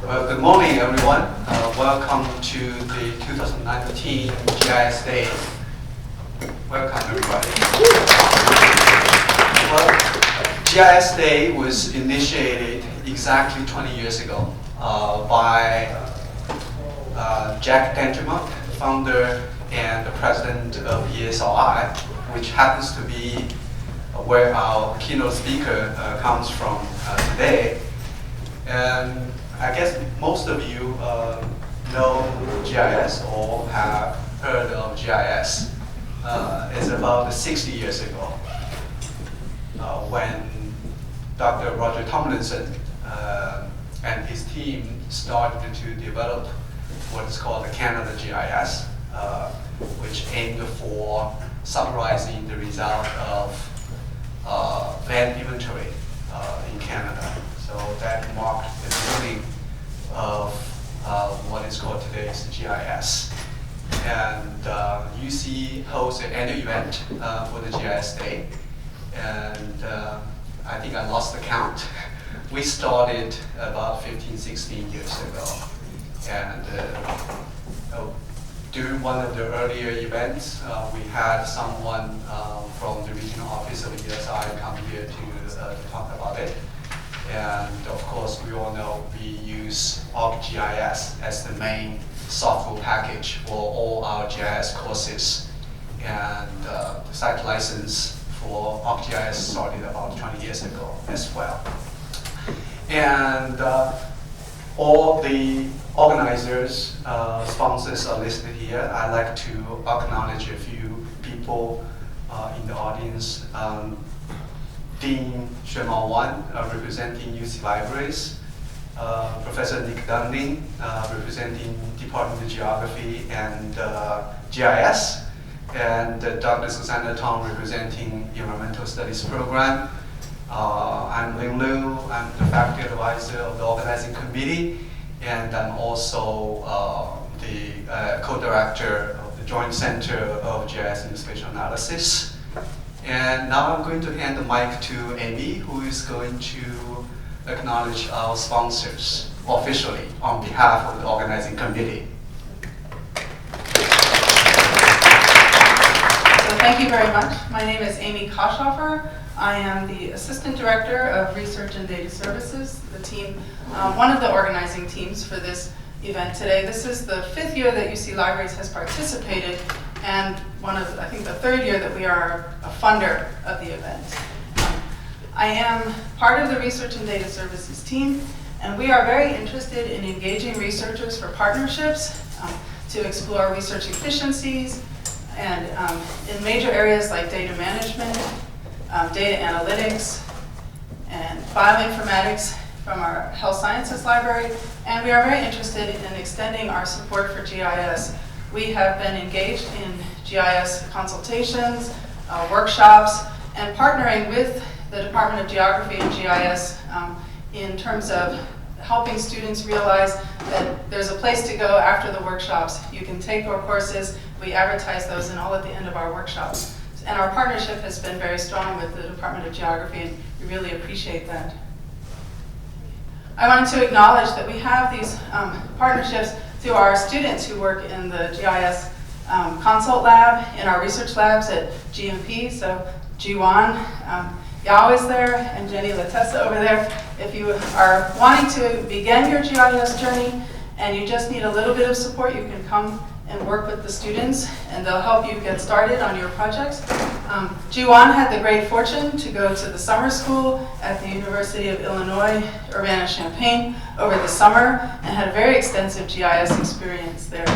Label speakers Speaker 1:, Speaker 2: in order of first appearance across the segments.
Speaker 1: Well, good morning, everyone. Welcome to the 2019 GIS Day. Welcome, everybody. Well, GIS Day was initiated exactly 20 years ago by Jack Dentrimuck, founder and the president of ESRI, which happens to be where our keynote speaker comes from today. And I guess most of you know GIS or have heard of GIS. It's about 60 years ago when Dr. Roger Tomlinson and his team started to develop what is called the Canada GIS, which aimed for summarizing the result of land inventory in Canada. So that marked the beginning of what is called today's GIS. And UC hosts an annual event for the GIS Day. And I think I lost the count. We started about 15, 16 years ago. And during one of the earlier events, we had someone from the regional office of ESI come here to talk about it. And of course, we all know we use ArcGIS as the main software package for all our GIS courses. And the site license for ArcGIS started about 20 years ago as well. And all the organizers, sponsors are listed here. I'd like to acknowledge a few people in the audience. Dean Xuemao Wan, representing UC Libraries, Professor Nick Dunning, representing Department of Geography and GIS, and Dr. Susanna Tong, representing Environmental Studies Program. I'm Ling Liu, I'm the faculty advisor of the organizing committee, and I'm also the co-director of the Joint Center of GIS and Spatial Analysis. And now I'm going to hand the mic to Amy, who is going to acknowledge our sponsors officially on behalf of the organizing committee.
Speaker 2: So thank you very much. My name is Amy Koschhofer. I am the Assistant Director of Research and Data Services, the team, one of the organizing teams for this event today. This is the 5th year that UC Libraries has participated, and I think the 3rd year that we are a funder of the event. I am part of the Research and Data Services team, and we are very interested in engaging researchers for partnerships to explore research efficiencies and in major areas like data management, data analytics, and bioinformatics from our health sciences library, and we are very interested in extending our support for GIS. We have been engaged in GIS consultations, workshops, and partnering with the Department of Geography and GIS in terms of helping students realize that there's a place to go after the workshops. You can take our courses, we advertise those and all at the end of our workshops. And our partnership has been very strong with the Department of Geography, and we really appreciate that. I wanted to acknowledge that we have these partnerships through our students who work in the GIS consult lab, in our research labs at GMP. So Jiwan, Yao is there, and Jenny Latessa over there. If you are wanting to begin your GIS journey and you just need a little bit of support, you can come and work with the students, and they'll help you get started on your projects. Jiwan had the great fortune to go to the summer school at the University of Illinois, Urbana-Champaign over the summer, and had a very extensive GIS experience there.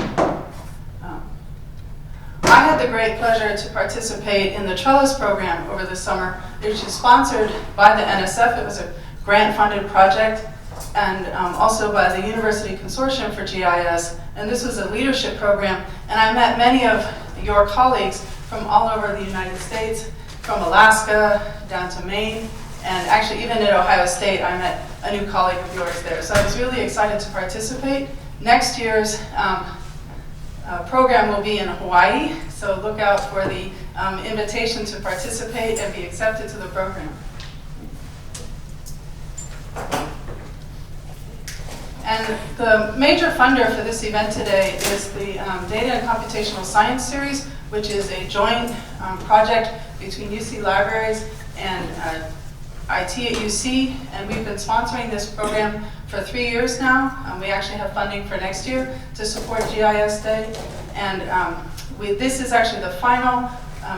Speaker 2: I had the great pleasure to participate in the Trellis program over the summer, which is sponsored by the NSF. It was a grant-funded project, and also by the University Consortium for GIS. And this was a leadership program, and I met many of your colleagues from all over the United States, from Alaska down to Maine, and actually even at Ohio State, I met a new colleague of yours there. So I was really excited to participate. Next year's program will be in Hawaii, so look out for the invitation to participate and be accepted to the program. And the major funder for this event today is the Data and Computational Science Series, which is a joint project between UC Libraries and IT at UC, and we've been sponsoring this program for 3 years now. We actually have funding for next year to support GIS Day, and this is actually the final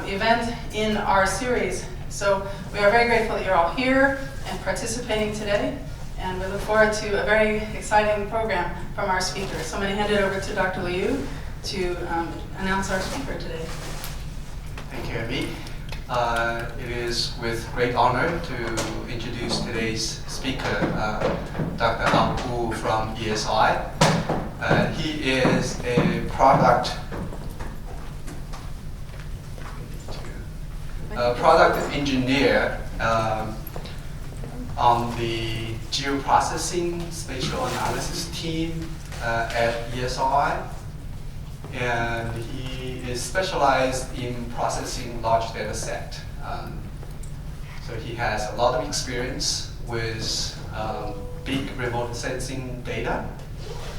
Speaker 2: event in our series. So we are very grateful that you're all here and participating today, and we look forward to a very exciting program from our speakers. So I'm going to hand it over to Dr. Liu to announce our speaker today.
Speaker 1: Thank you, Amy. It is with great honor to introduce today's speaker, Dr. Hao Hu from ESI. He is a product engineer on the Geoprocessing Spatial Analysis team at ESI. And he is specialized in processing large data set. So he has a lot of experience with big remote sensing data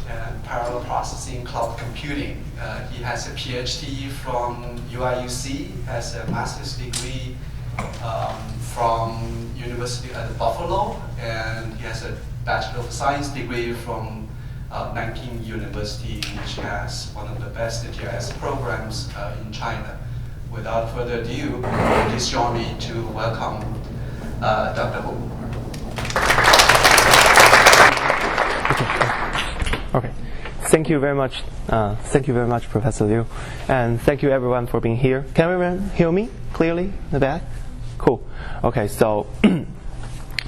Speaker 1: and parallel processing, cloud computing. He has a PhD from UIUC, has a master's degree from University at Buffalo, and he has a Bachelor of Science degree from Nanking University, which has one of the best GIS programs in China. Without further ado, please join me to welcome Dr. Hu.
Speaker 3: Okay. Thank you very much. Thank you very much, Professor Liu, and thank you everyone for being here. Can everyone hear me clearly in the back? Cool. Okay, so.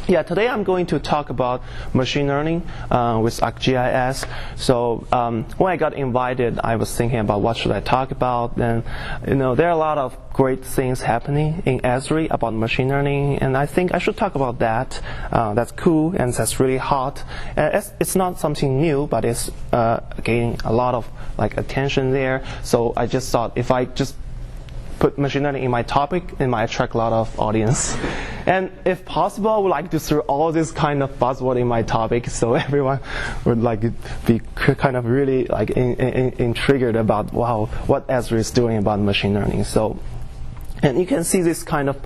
Speaker 3: Yeah, today I'm going to talk about machine learning with ArcGIS. So when I got invited, I was thinking about what should I talk about. And there are a lot of great things happening in Esri about machine learning, and I think I should talk about that. That's cool and that's really hot. It's not something new, but it's gaining a lot of attention there. So I just thought if I just put machine learning in my topic, it might attract a lot of audience. And if possible, I would like to throw all this kind of buzzword in my topic, so everyone would be kind of really intrigued about wow, what Esri is doing about machine learning. So, and you can see this kind of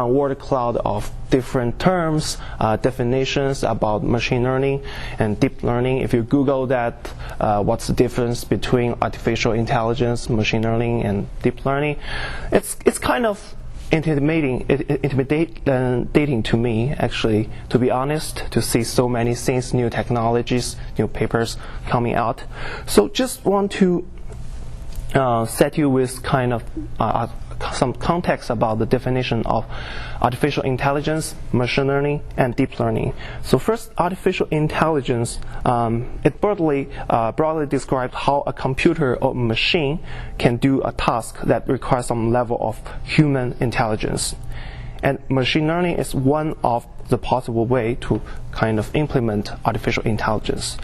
Speaker 3: word cloud of different terms, definitions about machine learning and deep learning. If you Google that, what's the difference between artificial intelligence, machine learning, and deep learning? It's kind of intimidating to me, actually, to be honest, to see so many things, new technologies, new papers coming out. So just want to set you with kind of some context about the definition of artificial intelligence, machine learning, and deep learning. So first, artificial intelligence, it broadly describes how a computer or machine can do a task that requires some level of human intelligence. And machine learning is one of the possible way to kind of implement artificial intelligence.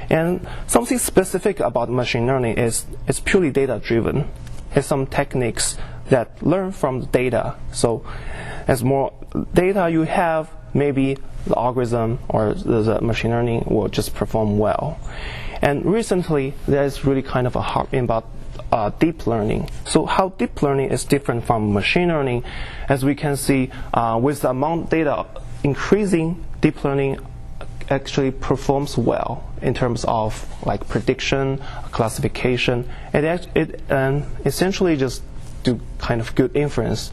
Speaker 3: And something specific about machine learning is it's purely data-driven. It's some techniques that learn from the data. So as more data you have, maybe the algorithm or the machine learning will just perform well. And recently, there's really kind of a harp about deep learning. So how deep learning is different from machine learning, as we can see, with the amount of data increasing, deep learning actually performs well in terms of prediction, classification, and it essentially just do kind of good inference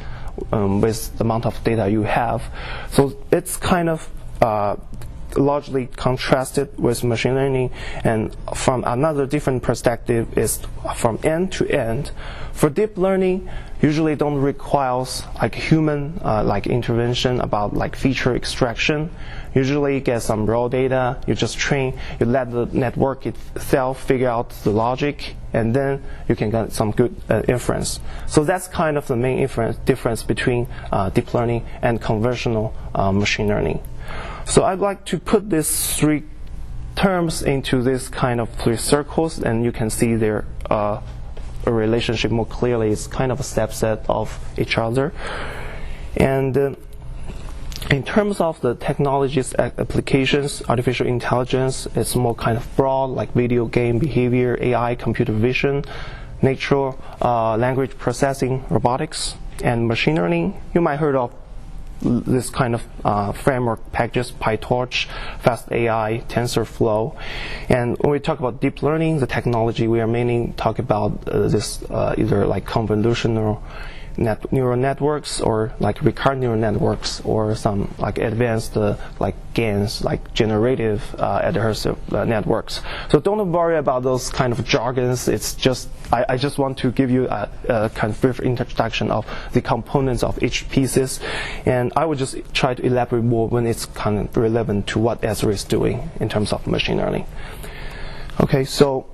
Speaker 3: with the amount of data you have. So it's kind of largely contrasted with machine learning, and from another different perspective is from end to end. For deep learning, usually don't requires human intervention about feature extraction. Usually get some raw data, you just train, you let the network itself figure out the logic, and then you can get some good inference. So that's kind of the main difference between deep learning and conventional machine learning. So I'd like to put these three terms into this kind of three circles, and you can see their a relationship more clearly. It's kind of a subset of each other. And In terms of the technologies applications, artificial intelligence is more kind of broad, like video game behavior, AI, computer vision, natural language processing, robotics, and machine learning. You might heard of this kind of framework packages, PyTorch, FastAI, TensorFlow. And when we talk about deep learning, the technology, we are mainly talking about this either like convolutional neural networks or like recurrent neural networks or some like advanced like GANs, like generative adversarial networks. So don't worry about those kind of jargons. It's just I just want to give you a kind of brief introduction of the components of each pieces, and I will just try to elaborate more when it's kind of relevant to what Esri is doing in terms of machine learning. Okay, so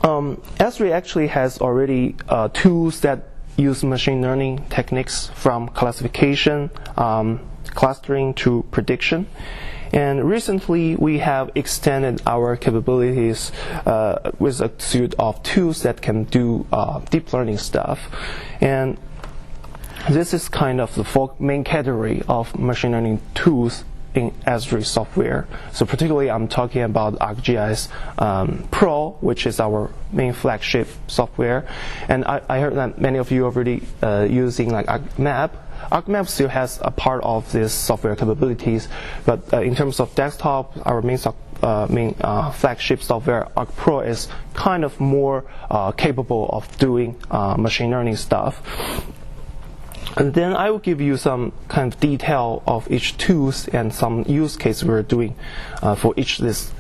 Speaker 3: Esri actually has already tools that use machine learning techniques from classification, clustering to prediction. And recently we have extended our capabilities with a suite of tools that can do deep learning stuff. And this is kind of the main category of machine learning tools in Esri software. So particularly I'm talking about ArcGIS Pro, which is our main flagship software. And I heard that many of you are already using like ArcMap. ArcMap still has a part of this software capabilities, but in terms of desktop, our main flagship software, ArcPro, is kind of more capable of doing machine learning stuff. And then I will give you some kind of detail of each tools and some use case we're doing for each this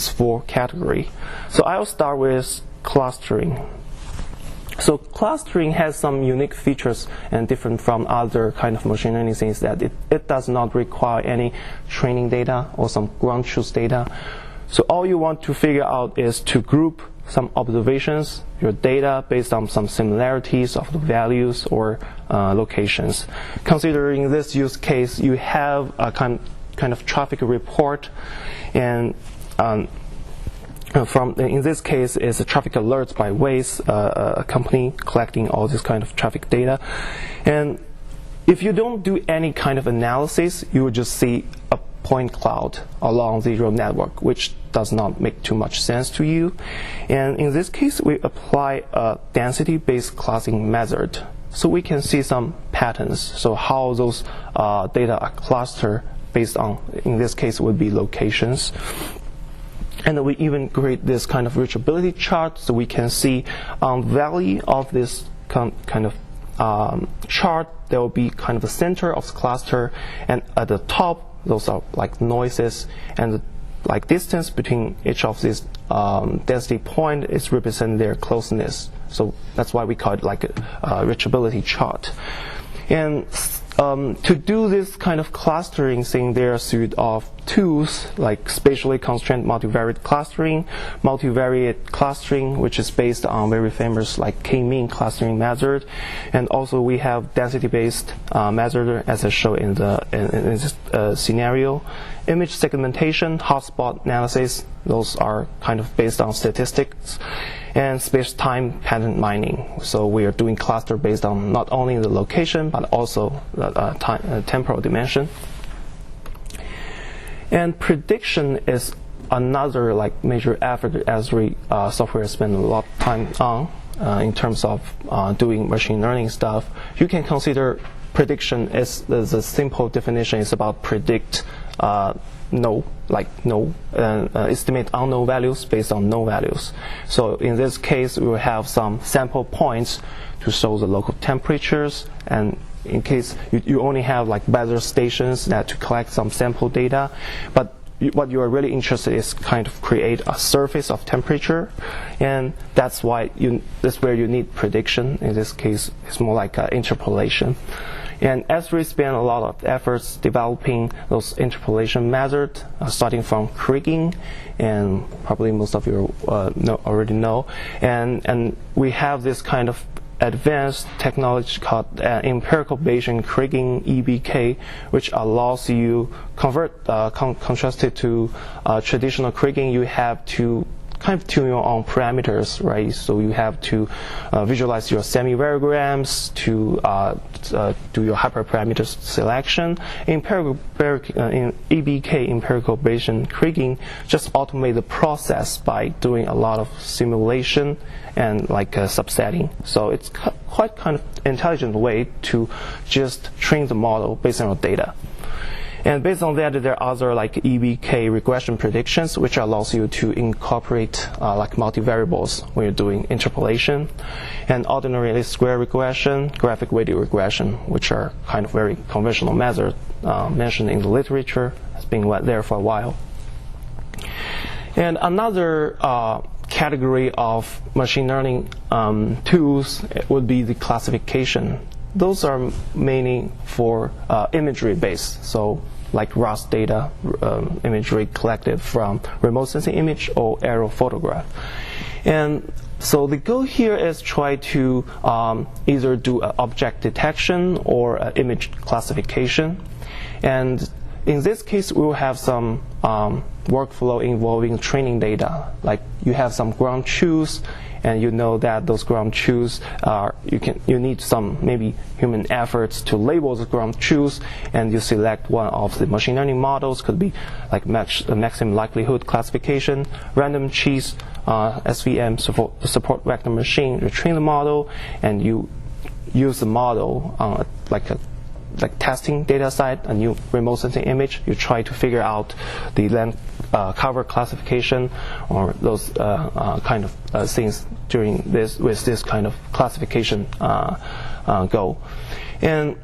Speaker 3: four category. So I'll start with clustering. So clustering has some unique features and different from other kind of machine learning things that it does not require any training data or some ground truth data. So all you want to figure out is to group some observations, your data based on some similarities of the values or locations. Considering this use case, you have a kind of traffic report, and in this case is a traffic alerts by Waze, a company collecting all this kind of traffic data. And if you don't do any kind of analysis, you will just see a point cloud along the road network, which does not make too much sense to you. And in this case, we apply a density-based clustering method. So we can see some patterns. So how those data are clustered based on, in this case, would be locations. And we even create this kind of reachability chart, so we can see on the value of this kind of chart, there will be kind of the center of the cluster, and at the top, those are like noises, and the like distance between each of these density point is represent their closeness. So that's why we call it like a reachability chart. And to do this kind of clustering thing, there are a suite of tools like spatially constrained multivariate clustering, multivariate clustering, which is based on very famous like k-mean clustering method, and also we have density-based method as I show in this scenario. Image segmentation, hotspot analysis, those are kind of based on statistics, and space-time pattern mining. So we are doing cluster based on not only the location but also the temporal dimension. And prediction is another like major effort that Esri software spend a lot of time on in terms of doing machine learning stuff. You can consider prediction as the simple definition is about predict estimate unknown values based on known values. So in this case, we will have some sample points to show the local temperatures, and in case you only have like weather stations that to collect some sample data, but what you are really interested in is kind of create a surface of temperature, and that's where you need prediction. In this case, it's more like interpolation. And Esri spent a lot of efforts developing those interpolation methods, starting from kriging, and probably most of you already know. And we have this kind of advanced technology called empirical Bayesian kriging (EBK), which allows you convert contrasted to traditional kriging. You have to kind of tune your own parameters, right? So you have to visualize your semi-variograms to do your hyperparameter selection. In EBK, empirical Bayesian kriging, just automate the process by doing a lot of simulation and like subsetting. So it's quite kind of intelligent way to just train the model based on your data. And based on that, there are other like EBK regression predictions, which allows you to incorporate like multivariables when you're doing interpolation, and ordinary least square regression, graphic weighted regression, which are kind of very conventional methods mentioned in the literature, has been there for a while. And another category of machine learning tools would be the classification. Those are mainly for imagery based, so like raster data, imagery collected from remote sensing image or aerial photograph. And so the goal here is try to either do object detection or image classification. And in this case, we will have some workflow involving training data. Like you have some ground truths, and you know that those ground truths you need some maybe human efforts to label the ground truths, and you select one of the machine learning models. Could be like maximum likelihood classification, random cheese, SVM support vector machine. You train the model, and you use the model on like testing data set, a new remote sensing image. You try to figure out the land cover classification or those kind of things during this with this kind of classification goal. And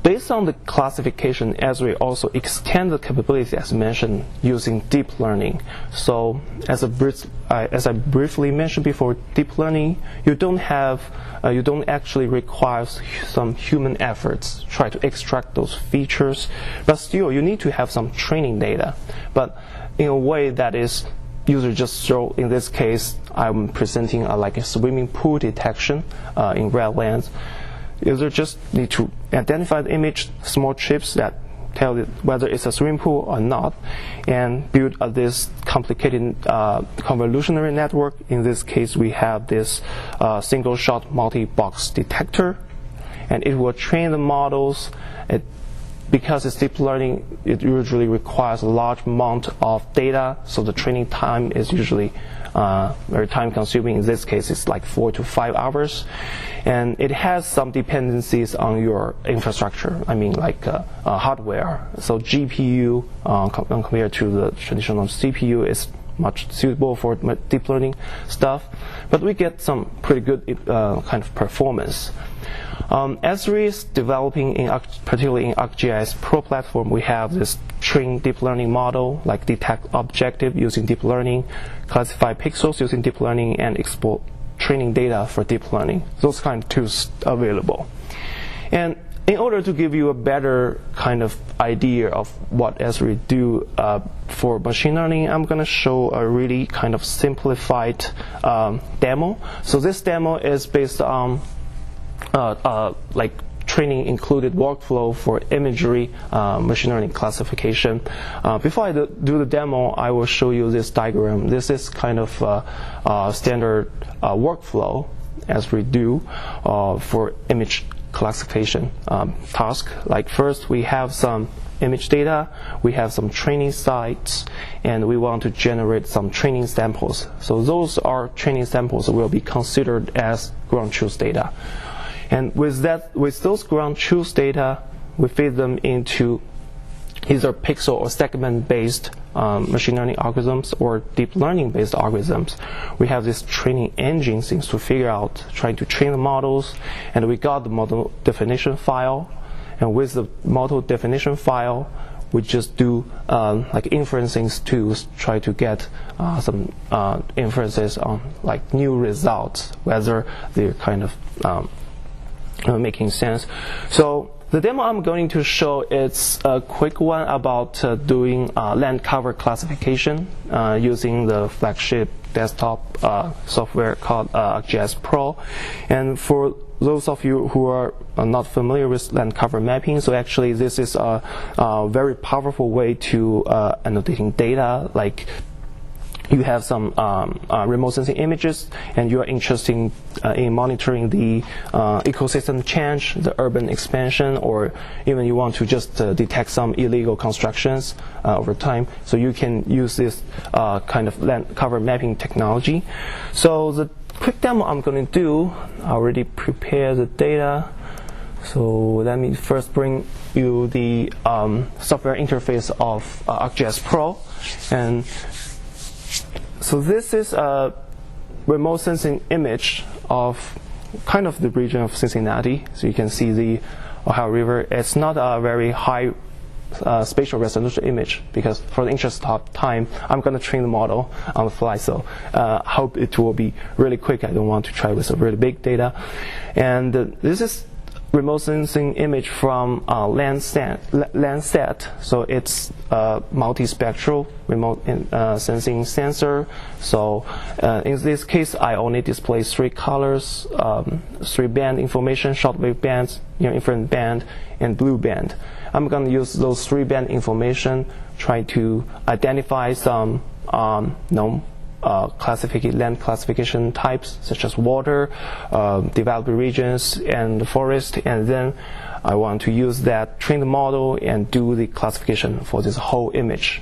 Speaker 3: based on the classification, Esri also extend the capability as mentioned using deep learning. So as I briefly mentioned before, deep learning you don't actually require some human efforts to try to extract those features, but still you need to have some training data, but in a way that is user just throw. In this case, I'm presenting like a swimming pool detection in Redlands. User just need to identify the image, small chips that tell it whether it's a swimming pool or not, and build this complicated convolutionary network. In this case, we have this single-shot multi-box detector, and it will train the models. Because it's deep learning, it usually requires a large amount of data, so the training time is usually very time consuming. In this case, it's like 4 to 5 hours. And it has some dependencies on your infrastructure, I mean like hardware. So GPU, compared to the traditional CPU, is much suitable for deep learning stuff. But we get some pretty good kind of performance. Esri is developing, particularly in ArcGIS Pro platform, we have this train deep learning model, like detect objective using deep learning, classify pixels using deep learning, and export training data for deep learning. Those kind of tools available. And in order to give you a better kind of idea of what Esri do for machine learning, I'm going to show a really kind of simplified demo. So this demo is based on like training included workflow for imagery machine learning classification. Before I do the demo, I will show you this diagram. This is kind of standard workflow as we do for image classification task. Like first, we have some image data, we have some training sites, and we want to generate some training samples. So those are training samples that will be considered as ground truth data. And with those ground truth data, we feed them into either pixel or segment-based machine learning algorithms or deep learning-based algorithms. We have this training engine things to figure out, trying to train the models, and we got the model definition file. And with the model definition file, we just do like inferencing tools, try to get some inferences on like new results, whether they're kind of making sense. So the demo I'm going to show is a quick one about doing land cover classification using the flagship desktop software called ArcGIS Pro. And for those of you who are not familiar with land cover mapping, so actually this is a very powerful way to annotating data. Like you have some remote sensing images, and you are interested in monitoring the ecosystem change, the urban expansion, or even you want to just detect some illegal constructions over time. So you can use this kind of land cover mapping technology. So the quick demo I'm going to do, I already prepared the data. So let me first bring you the software interface of ArcGIS Pro. And so this is a remote sensing image of kind of the region of Cincinnati. So you can see the Ohio River. It's not a very high spatial resolution image, because for the interest of time, I'm going to train the model on the fly. So hope it will be really quick. I don't want to try with a really big data. And this is remote sensing image from Landsat. So it's a multispectral remote sensing sensor. So in this case, I only display 3 colors, 3 band information: shortwave bands, near infrared band, and blue band. I'm going to use those 3 band information, try to identify some land classification types, such as water, developed regions, and forest, and then I want to use that, train the model, and do the classification for this whole image.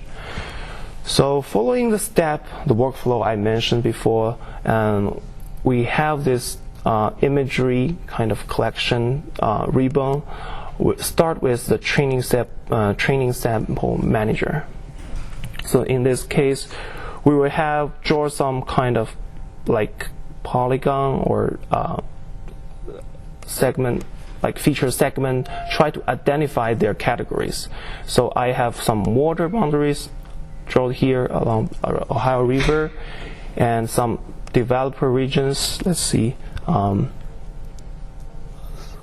Speaker 3: So following the step, the workflow I mentioned before, we have this imagery kind of collection ribbon. We start with the training sample manager. So in this case, we will draw some kind of like polygon or segment, like feature segment, try to identify their categories. So I have some water boundaries drawn here along Ohio River, and some developer regions. Let's see, kind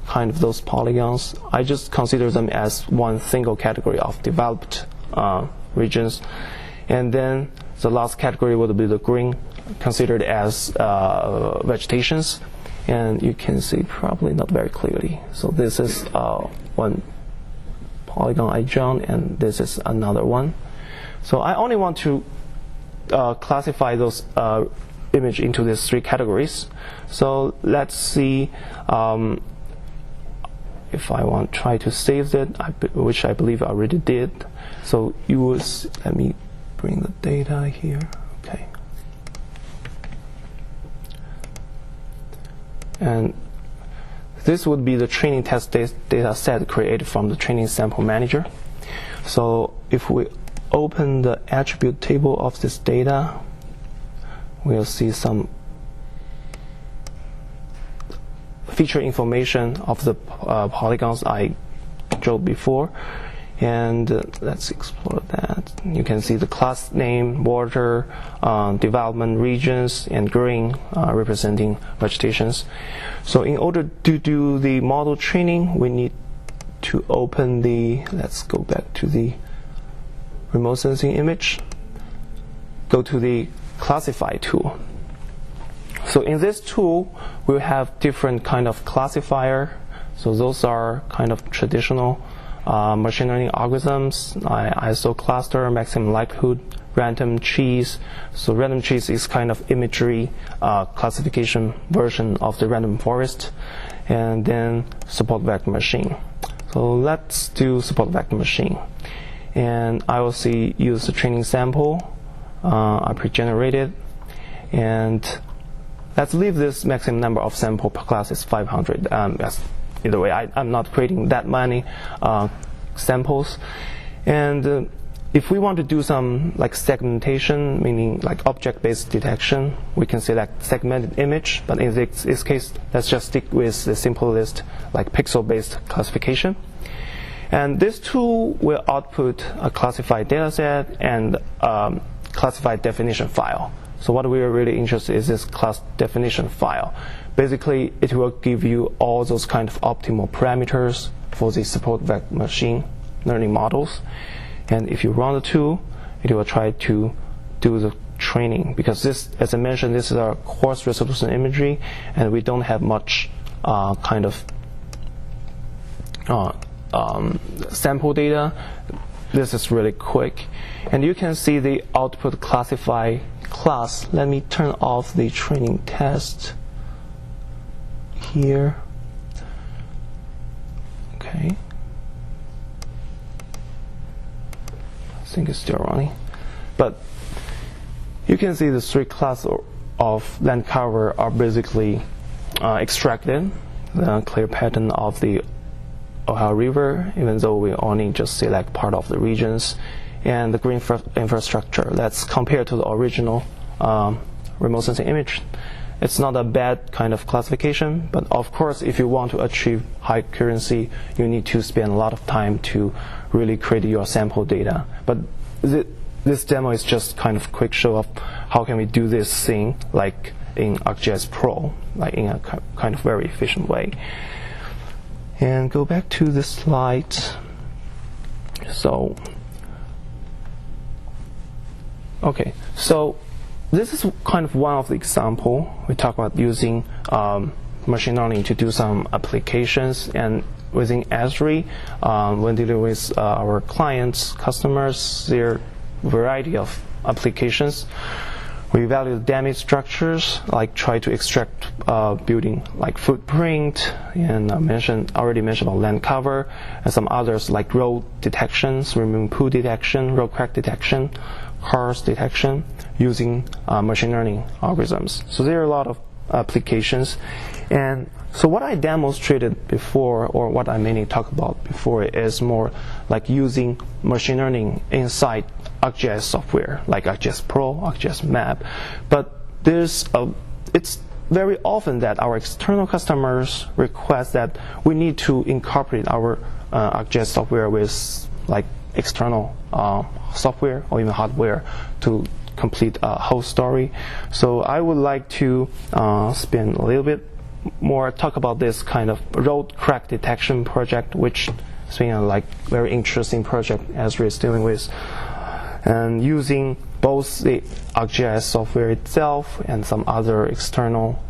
Speaker 3: of those polygons. I just consider them as one single category of developed regions. And then the last category would be the green, considered as vegetations. And you can see probably not very clearly. So this is one polygon I drawn, and this is another one. So I only want to classify those image into these 3 categories. So let's see if I want to try to save that, which I believe I already did. So you will let me bring the data here. Okay. And this would be the training test data set created from the training sample manager. So if we open the attribute table of this data, we'll see some feature information of the polygons I drew before. And let's explore that. You can see the class name, water, development regions, and green representing vegetations. So in order to do the model training, we need to open let's go back to the remote sensing image, go to the classify tool. So in this tool, we have different kind of classifier. So those are kind of traditional machine learning algorithms, ISO cluster, maximum likelihood, random trees. So random trees is kind of imagery classification version of the random forest. And then support vector machine. So let's do support vector machine. And I will use the training sample I pre-generated. And let's leave this maximum number of sample per class is 500. Yes. Either way, I'm not creating that many samples. And if we want to do some like segmentation, meaning like object-based detection, we can select segmented image. But in this case, let's just stick with the simplest like pixel-based classification. And this tool will output a classified dataset and classified definition file. So what we are really interested in is this class definition file. Basically, it will give you all those kind of optimal parameters for the support vector machine learning models. And if you run the tool, it will try to do the training. Because this, as I mentioned, this is our coarse resolution imagery, and we don't have much kind of sample data. this is really quick. And you can see the output classify class. Let me turn off the training test here. Okay. I think it's still running. But you can see the three classes of land cover are basically extracted, the clear pattern of the Ohio River, even though we only just select part of the regions, and the green infrastructure. That's compared to the original remote sensing image. It's not a bad kind of classification, but of course, if you want to achieve high accuracy, you need to spend a lot of time to really create your sample data. But this demo is just kind of quick show of how can we do this thing like in ArcGIS Pro, like in a kind of very efficient way. And go back to the slide. So, okay, so this is kind of one of the example. We talk about using machine learning to do some applications, and within Esri, when dealing with our clients, customers, there are a variety of applications. We evaluate damage structures, like try to extract building like footprint, and already mentioned about land cover, and some others like road detection, swimming pool detection, road crack detection, cars detection, using machine learning algorithms. So there are a lot of applications. And so what I demonstrated before, or what I mainly talked about before, is more like using machine learning inside ArcGIS software, like ArcGIS Pro, ArcGIS Map. But it's very often that our external customers request that we need to incorporate our ArcGIS software with like external software or even hardware to complete a whole story. So I would like to spend a little bit more talk about this kind of road crack detection project, which has been a like very interesting project Esri is dealing with, and using both the ArcGIS software itself and some other external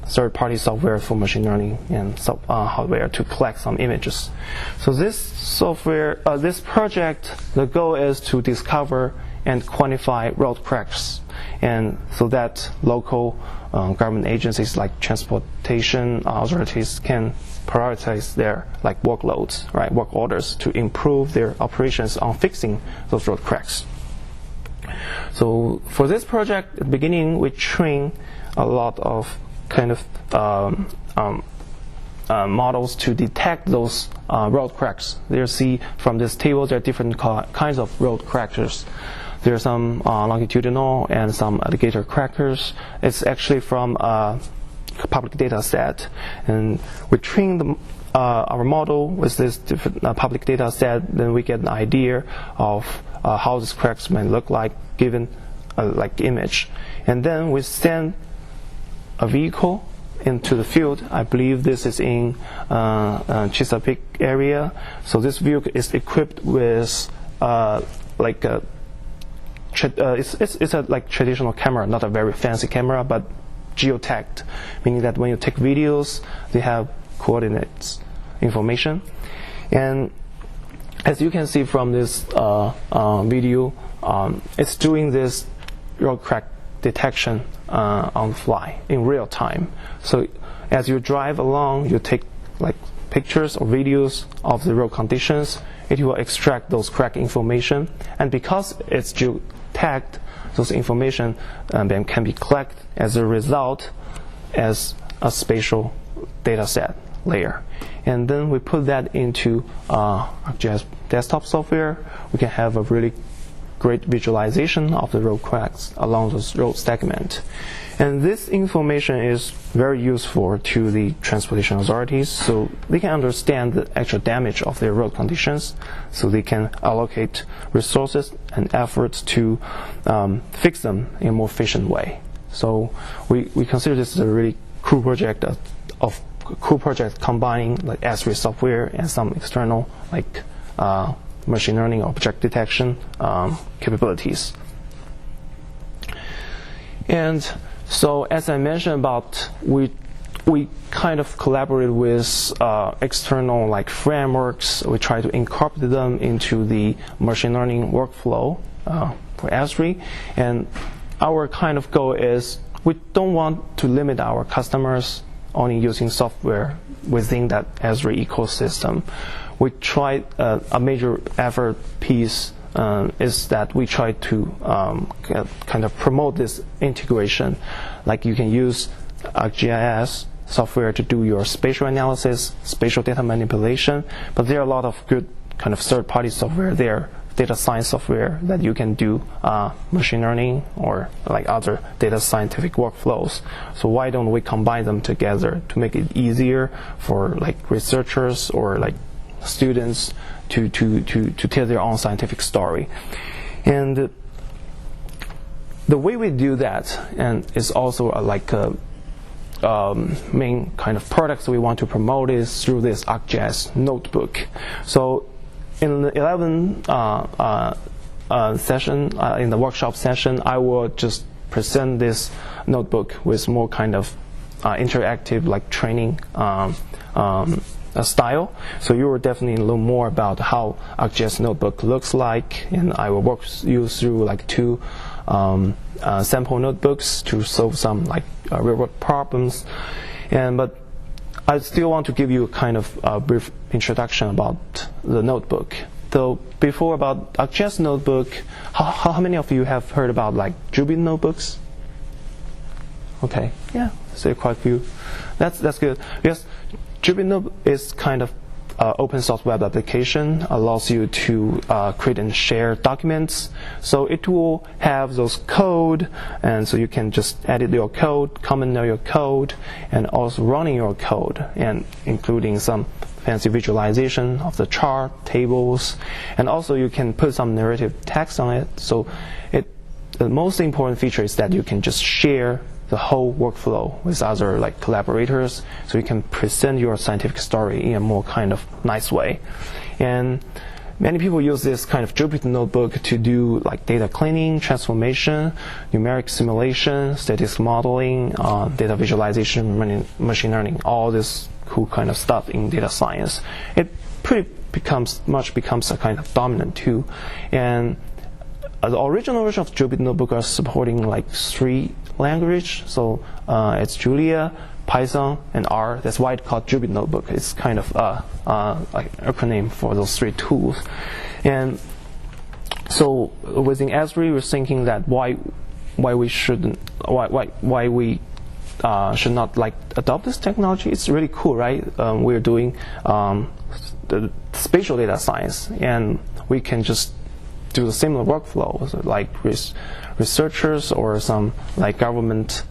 Speaker 3: third-party software for machine learning and hardware to collect some images. So this software, this project, the goal is to discover and quantify road cracks, and so that local government agencies like transportation authorities can prioritize their like workloads, right, work orders, to improve their operations on fixing those road cracks. So for this project, at the beginning, we train a lot of kind of models to detect those road cracks. You see from this table, there are different kinds of road crackers. There are some longitudinal and some alligator crackers. It's actually from a public data set, and we train our model with this different public data set. Then we get an idea of how these cracks might look like given like image, and then we send a vehicle into the field. I believe this is in Chesapeake area. So this vehicle is equipped with like a it's a like traditional camera, not a very fancy camera, but geotagged, meaning that when you take videos, they have coordinates information. And as you can see from this video, it's doing this road crack detection on the fly in real time. So as you drive along, you take like pictures or videos of the road conditions. It will extract those crack information, and because it's geotagged, those information then can be collected as a result as a spatial data set layer. And then we put that into ArcGIS desktop software. We can have a really great visualization of the road cracks along those road segments. And this information is very useful to the transportation authorities, so they can understand the actual damage of their road conditions, so they can allocate resources and efforts to fix them in a more efficient way. So we consider this a really cool project combining like Esri software and some external like machine learning object detection capabilities. And so as I mentioned about, we we kind of collaborate with external like frameworks. We try to incorporate them into the machine learning workflow for Esri. And our kind of goal is we don't want to limit our customers only using software within that Esri ecosystem. We try a major effort piece is that we try to kind of promote this integration. Like you can use ArcGIS software to do your spatial analysis, spatial data manipulation, but there are a lot of good kind of third-party software there, data science software that you can do machine learning or like other data scientific workflows. So why don't we combine them together to make it easier for like researchers or like students to tell their own scientific story. And the way we do that, and is also like a main kind of products we want to promote, is through this ArcGIS notebook. So in the 11 session, in the workshop session, I will just present this notebook with more kind of interactive like training style. So you will definitely learn more about how ArcGIS notebook looks like, and I will walk you through like 2 sample notebooks to solve some like real world problems. But I still want to give you a kind of brief introduction about the notebook. So before about ArcGIS notebook, how many of you have heard about like Jupyter notebooks? Okay, yeah, so quite a few. That's good. Because Jupyter Notebook is kind of open source web application, allows you to create and share documents. So it will have those code, and so you can just edit your code, comment on your code, and also running your code, and including some fancy visualization of the chart, tables, and also you can put some narrative text on it. So the most important feature is that you can just share the whole workflow with other like collaborators, so you can present your scientific story in a more kind of nice way. And many people use this kind of Jupyter notebook to do like data cleaning, transformation, numeric simulation, statistics modeling, data visualization, machine learning, all this cool kind of stuff in data science. It becomes a kind of dominant tool. And the original version of Jupyter notebook are supporting like 3 language, so it's Julia, Python, and R. That's why it's called Jupyter Notebook. It's kind of like an acronym for those 3 tools. And so within Esri, we're thinking that why we should not like adopt this technology. It's really cool, right? We're doing the spatial data science, and we can just do the similar workflows like researchers or some like government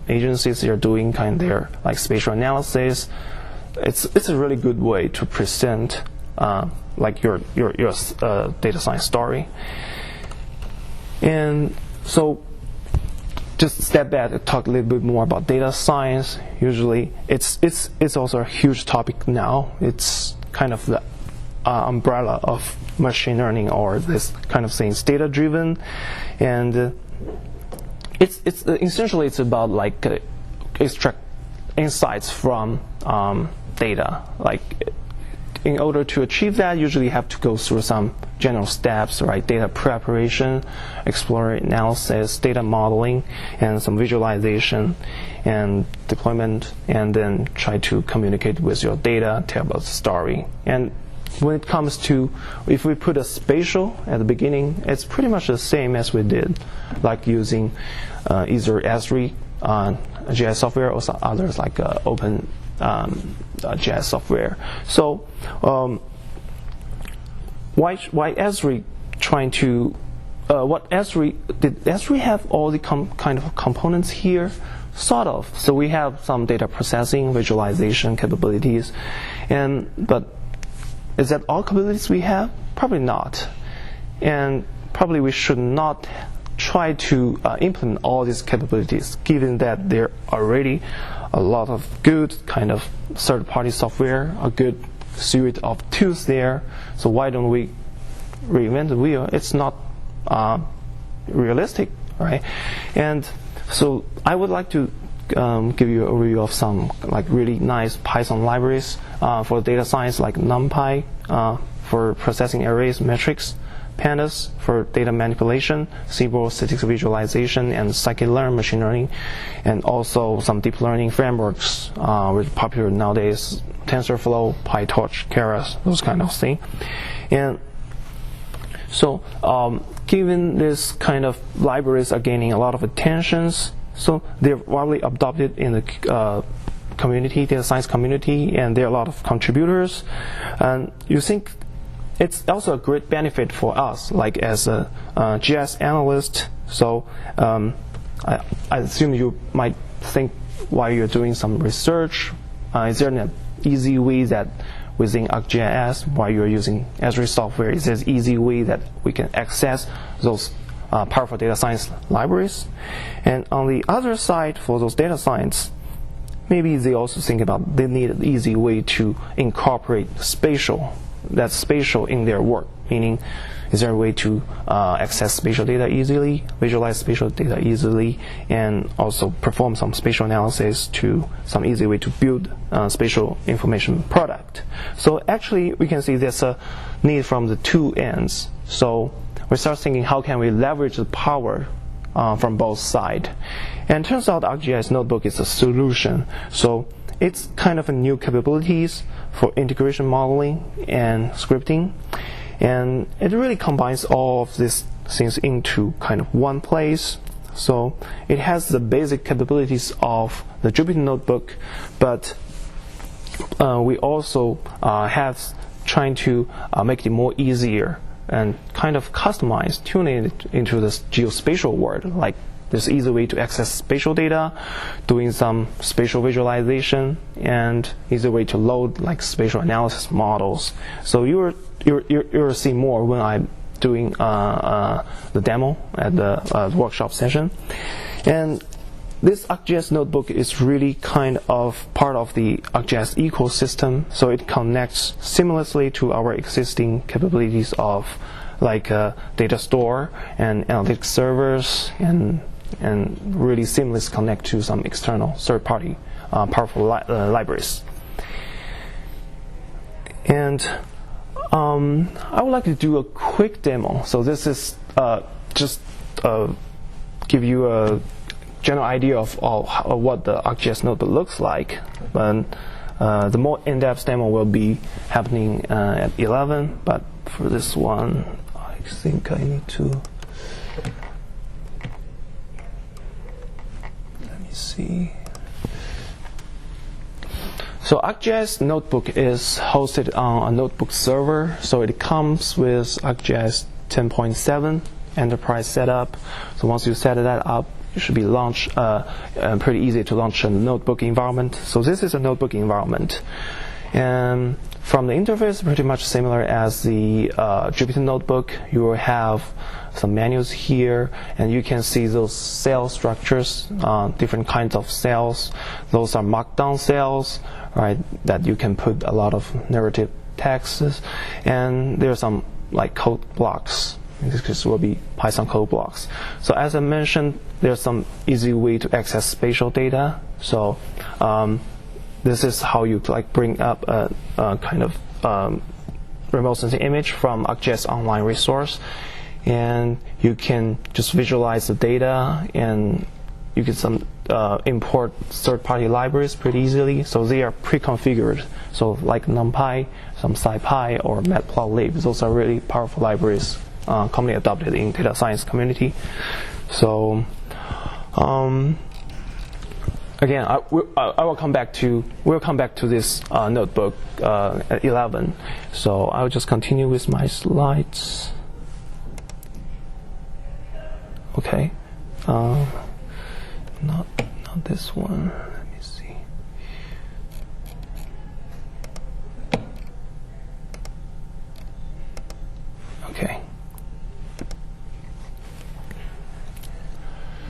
Speaker 3: agencies. They're doing kind of their like spatial analysis. It's a really good way to present like your data science story. And so just step back and talk a little bit more about data science. Usually it's also a huge topic now. It's kind of the umbrella of machine learning, or this kind of things, data driven, and it's essentially it's about like extract insights from data. Like in order to achieve that, usually you have to go through some general steps, right? Data preparation, exploratory analysis, data modeling, and some visualization and deployment, and then try to communicate with your data, tell about the story. And when it comes to, if we put a spatial at the beginning, it's pretty much the same as we did, like using either Esri GIS software or some others like open GIS software. So why Esri trying to what Esri did Esri have all the kind of components here? Sort of. So we have some data processing, visualization capabilities, but is that all capabilities we have? Probably not. And probably we should not try to implement all these capabilities, given that there are already a lot of good kind of third-party software, a good suite of tools there. So why don't we reinvent the wheel? It's not realistic, right? And so I would like to give you an overview of some like really nice Python libraries for data science, like NumPy for processing arrays, metrics, Pandas for data manipulation, SIBO statistical visualization, and scikit-learn machine learning, and also some deep learning frameworks which are popular nowadays: TensorFlow, PyTorch, Keras, those kind of things. And so, given this kind of libraries are gaining a lot of attentions, so they're widely adopted in the community, data science community, and there are a lot of contributors. And you think it's also a great benefit for us, like as a GIS analyst. So I assume you might think while you're doing some research, is there an easy way that within ArcGIS, while you're using Esri software, is there an easy way that we can access those powerful data science libraries? And on the other side, for those data science, maybe they also think about they need an easy way to incorporate spatial in their work, meaning is there a way to access spatial data easily, visualize spatial data easily, and also perform some spatial analysis to some easy way to build spatial information product. So actually we can see there's a need from the two ends. So we start thinking how can we leverage the power from both sides. And it turns out ArcGIS Notebook is a solution. So it's kind of a new capabilities for integration modeling and scripting, and it really combines all of these things into kind of one place. So it has the basic capabilities of the Jupyter Notebook, but we also have trying to make it more easier and kind of customize, tuning it into this geospatial world, like there's easy way to access spatial data, doing some spatial visualization, and easy way to load like spatial analysis models. So you'll see more when I'm doing the demo at the workshop session. And this ArcGIS Notebook is really kind of part of the ArcGIS ecosystem, so it connects seamlessly to our existing capabilities of like data store and analytics servers, and really seamless connect to some external third-party powerful libraries. And I would like to do a quick demo. So this is just give you a general idea of what the ArcGIS Notebook looks like. But the more in-depth demo will be happening at 11. But for this one, I think I need to. See. So ArcGIS Notebook is hosted on a notebook server, so it comes with ArcGIS 10.7 enterprise setup. So once you set that up, it should be launched pretty easy to launch a notebook environment. So this is a notebook environment, and from the interface, pretty much similar as the Jupyter Notebook. You will have some menus here, and you can see those cell structures, different kinds of cells. Those are markdown cells, right, that you can put a lot of narrative texts, and there are some like code blocks. In this case will be Python code blocks. So as I mentioned, there's some easy way to access spatial data. So this is how you like bring up a kind of remote sensing image from ArcGIS online resource, and you can just visualize the data, and you can import third-party libraries pretty easily. So they are pre-configured. So like NumPy, some SciPy, or Matplotlib. Those are really powerful libraries commonly adopted in data science community. So again, we'll come back to this notebook at 11. So I'll just continue with my slides. Okay, not this one. Let me see. Okay.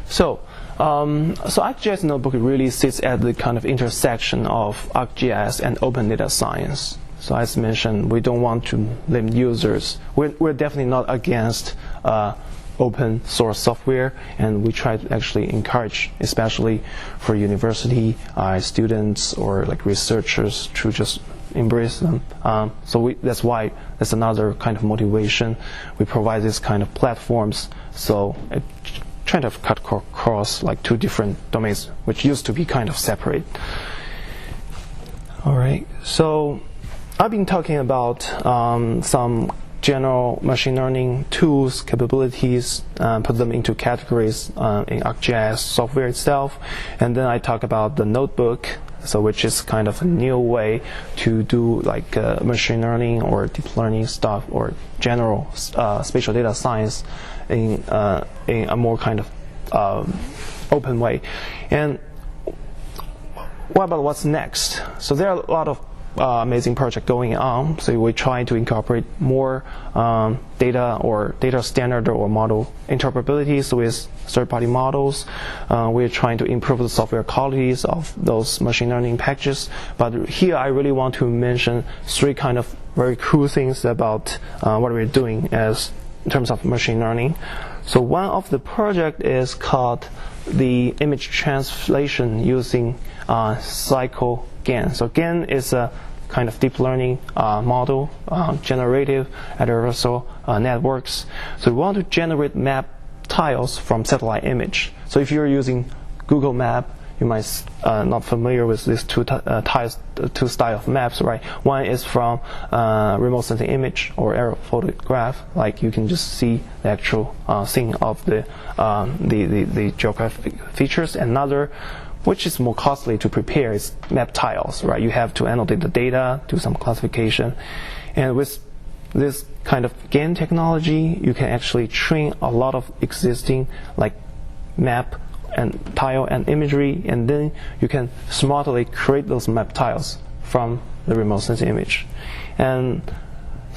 Speaker 3: So ArcGIS Notebook really sits at the kind of intersection of ArcGIS and open data science. So as mentioned, we don't want to limit users. We're definitely not against open source software, and we try to actually encourage, especially for university students or like researchers, to just embrace them. That's another kind of motivation. We provide this kind of platforms, so it trying to cut across like two different domains, which used to be kind of separate. All right, so I've been talking about some general machine learning tools, capabilities, put them into categories in ArcGIS software itself, and then I talk about the notebook, so which is kind of a new way to do like machine learning or deep learning stuff or general spatial data science in a more kind of open way. And what about what's next? So there are a lot of amazing project going on. So we try to incorporate more data or data standard or model interoperabilities with third-party models. We're trying to improve the software qualities of those machine learning packages. But here I really want to mention three kind of very cool things about what we're doing in terms of machine learning. So one of the project is called the image translation using cycle GAN. So GAN is a kind of deep learning model, generative adversarial networks. So we want to generate map tiles from satellite image. So if you're using Google Map, you might not familiar with these two style of maps, right? One is from remote sensing image or aerial photograph, like you can just see the actual scene of the geographic features. Another, which is more costly to prepare, is map tiles, right? You have to annotate the data, do some classification, and with this kind of GAN technology, you can actually train a lot of existing like map and tile and imagery, and then you can smartly create those map tiles from the remote sensing image. And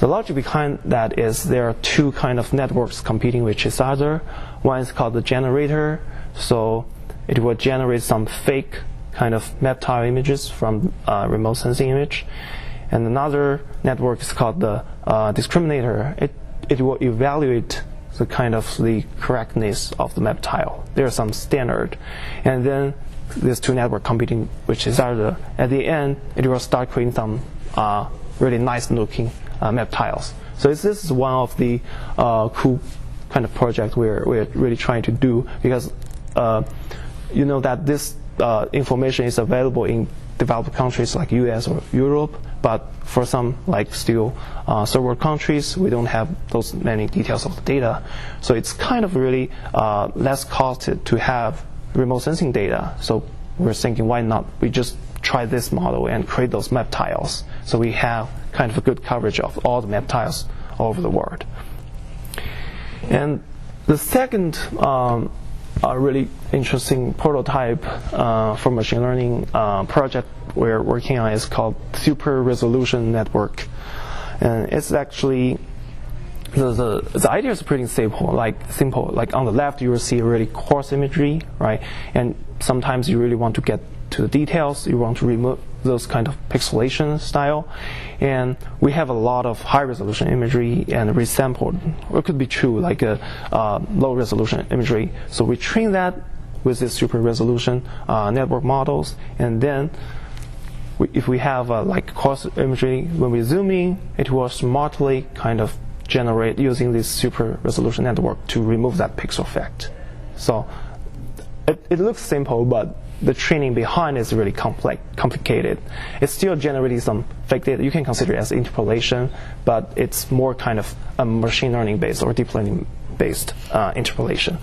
Speaker 3: the logic behind that is there are two kind of networks competing with each other. One is called the generator, so it will generate some fake kind of map tile images from remote sensing image. And another network is called the discriminator. It will evaluate the kind of the correctness of the map tile. There's some standard, and then these two networks competing with each other. At the end, it will start creating some really nice looking map tiles. So this is one of the cool kind of project we're really trying to do, because you know that this information is available in developed countries like US or Europe, but for some like still third world countries, we don't have those many details of the data. So it's kind of really less costed to have remote sensing data. So we're thinking, why not we just try this model and create those map tiles, so we have kind of a good coverage of all the map tiles all over the world. And the second a really interesting prototype for machine learning project we're working on is called super resolution network. And it's actually the idea is pretty simple. Like on the left you will see really coarse imagery, right? And sometimes you really want to get to the details. You want to remove those kind of pixelation style. And we have a lot of high resolution imagery and resampled. It could be true, like a low resolution imagery. So we train that with this super resolution network models. And then if we have like coarse imagery, when we zoom in, it will smartly kind of generate using this super resolution network to remove that pixel effect. So it looks simple, but the training behind is really complicated. It's still generating some fake data. You can consider it as interpolation, but it's more kind of a machine learning based or deep learning based interpolation.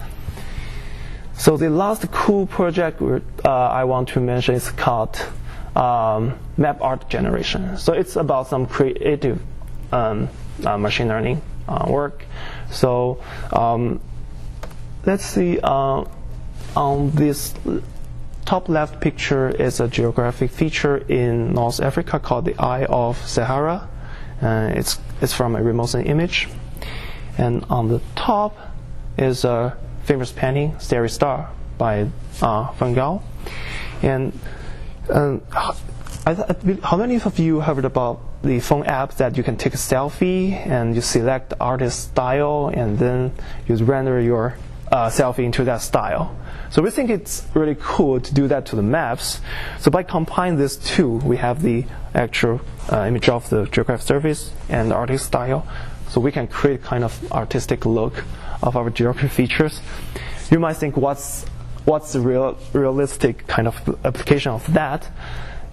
Speaker 3: So the last cool project I want to mention is called map art generation. So it's about some creative machine learning work. So let's see, on this top left picture is a geographic feature in North Africa called the Eye of Sahara. It's from a remote sensing image. And on the top is a famous painting, Starry Star, by Van Gogh. And how many of you heard about the phone app that you can take a selfie and you select the artist style and then you render your selfie into that style? So we think it's really cool to do that to the maps. So by combining these two, we have the actual image of the geographic surface and the artist style. So we can create kind of artistic look of our geographic features. You might think, what's the realistic kind of application of that?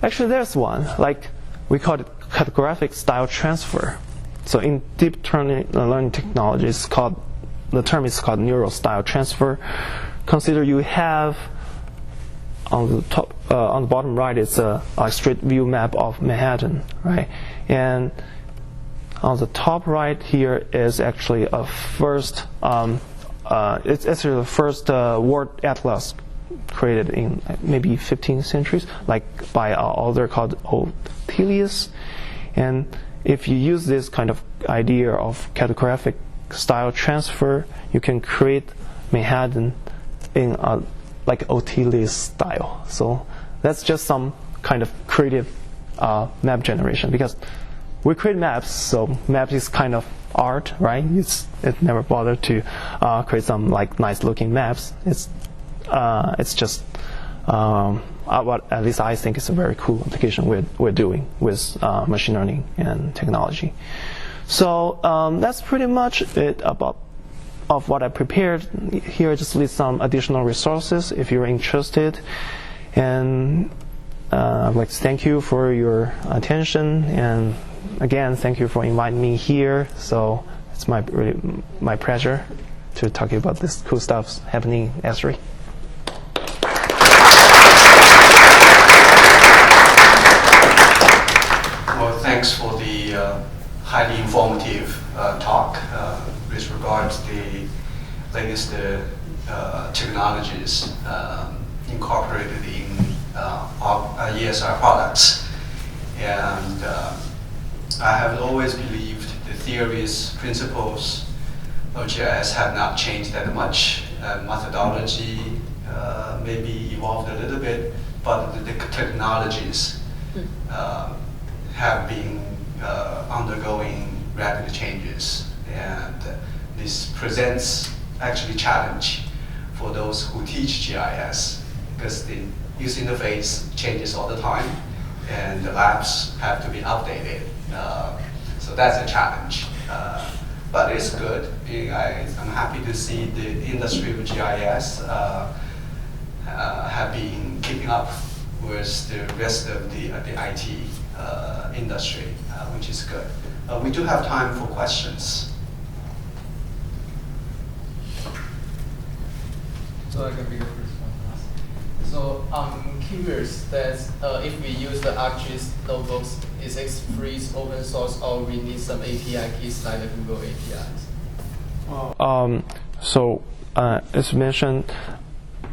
Speaker 3: Actually, there's one. Like, we call it cartographic style transfer. So in deep learning technology, the term is called neural style transfer. Consider you have on the top, on the bottom right, it's a street view map of Manhattan, right? And on the top right here is actually a first. It's actually the first world atlas created in maybe 15th centuries, like by an author called Ortelius. And if you use this kind of idea of cartographic style transfer, you can create Manhattan in like Ortelius style. So that's just some kind of creative map generation, because we create maps, so maps is kind of art, right? It never bothered to create some like nice looking maps. It's just what at least I think is a very cool application we're doing with machine learning and technology. So that's pretty much it of what I prepared. Here just list some additional resources if you're interested. And I'd like to thank you for your attention, and again, thank you for inviting me here. So it's my pleasure to talk about this cool stuff happening in Esri.
Speaker 1: Well, thanks for the highly informative talk with regards to the latest technologies incorporated in ESR products. And I have always believed the theories, principles of GIS have not changed that much. Methodology maybe evolved a little bit, but the technologies have been undergoing rapid changes. And this presents actually challenge for those who teach GIS, because the user interface changes all the time, and the labs have to be updated. So that's a challenge. But it's good. I'm happy to see the industry of GIS have been keeping up with the rest of the IT industry, which is good. We do have time for questions.
Speaker 4: So I can be the first one. So I'm curious that if we use the ArcGIS Notebooks, is it free, open source, or we need some API keys like the Google APIs?
Speaker 3: As mentioned,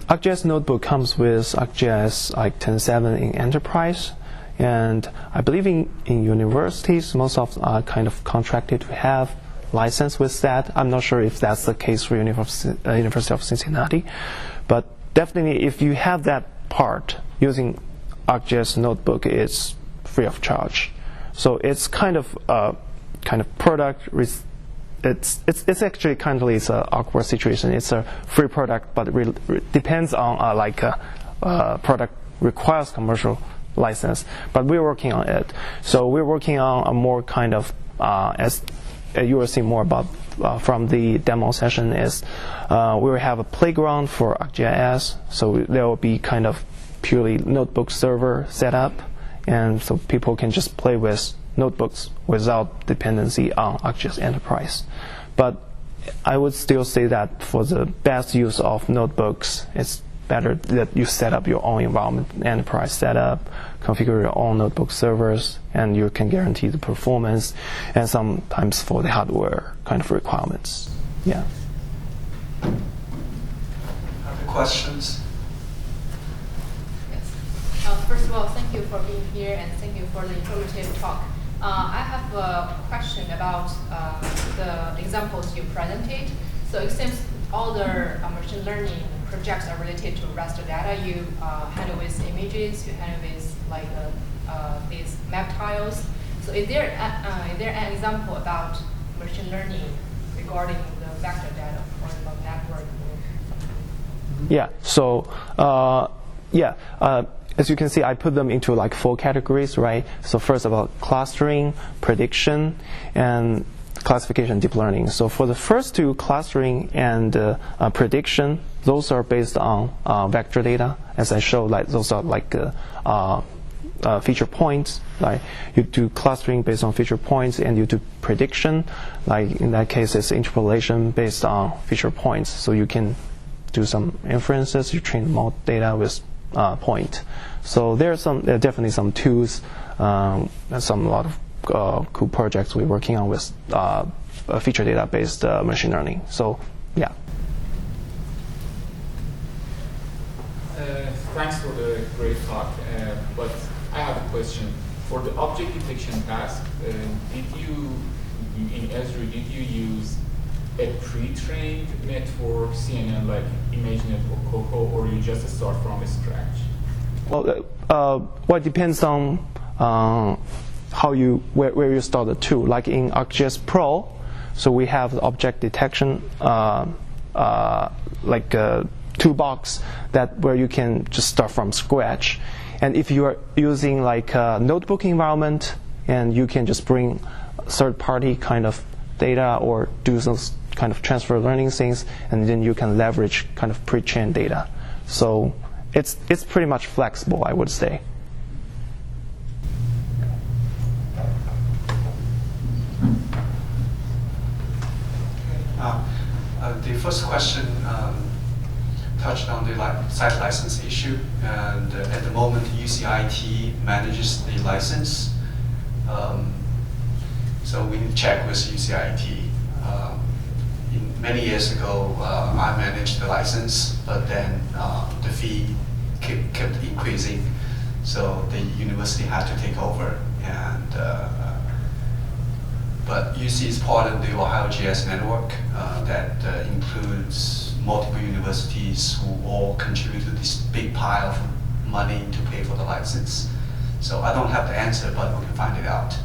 Speaker 3: ArcGIS Notebook comes with ArcGIS like 10.7 in enterprise, and I believe in universities most of them are kind of contracted to have license with that. I'm not sure if that's the case for University of Cincinnati, but definitely if you have that part using ArcGIS Notebook, it's free of charge. So it's kind of product. It's actually kind of it's an awkward situation. It's a free product, but it depends on product requires commercial license. But we're working on it. So we're working on a more kind of as you will see more about from the demo session is we will have a playground for ArcGIS. So there will be kind of purely notebook server setup, and so people can just play with notebooks without dependency on ArcGIS Enterprise. But I would still say that for the best use of notebooks, it's better that you set up your own environment, enterprise setup, configure your own notebook servers, and you can guarantee the performance and sometimes for the hardware kind of requirements. Yeah.
Speaker 1: Other questions?
Speaker 5: First of all, thank you for being here and thank you for the informative talk. I have a question about the examples you presented. So it seems all the machine learning projects are related to raster data. You handle with images, you handle with like these map tiles. So is there an example about machine learning regarding the vector data or the network or something?
Speaker 3: Yeah. So as you can see, I put them into like 4 categories, right? So first about clustering, prediction, and classification, deep learning. So for the first 2, clustering and prediction, those are based on vector data. As I showed, like those are like feature points. Like you do clustering based on feature points, and you do prediction. Like in that case, it's interpolation based on feature points. So you can do some inferences. You train more data with point. So there are definitely some tools and a lot of cool projects we're working on with feature data based machine learning. So yeah.
Speaker 6: Thanks for the great talk. But I have a question. For the object detection task, did you in Esri use a pre-trained network CNN like ImageNet or COCO, or you just start from scratch?
Speaker 3: Well, it depends on where you start the tool. Like in ArcGIS Pro, so we have the object detection like a toolbox where you can just start from scratch. And if you are using like a notebook environment, and you can just bring third-party kind of data or do some kind of transfer learning things, and then you can leverage kind of pre-trained data. So it's pretty much flexible, I would say.
Speaker 1: The first question touched on the site license issue, and at the moment UCIT manages the license. So we need to check with UCIT. Many years ago, I managed the license, but then the fee kept increasing, so the university had to take over. And but UC is part of the ArcGIS network that includes multiple universities who all contribute to this big pile of money to pay for the license. So I don't have the answer, but we can find it out.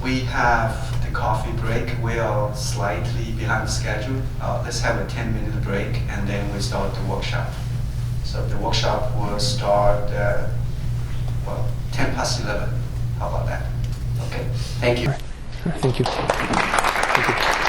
Speaker 1: We have the coffee break. We are slightly behind schedule. Let's have a 10-minute break, and then we start the workshop. So the workshop will start at 10:11. How about that? Okay. Thank you.
Speaker 3: Thank you. Thank you.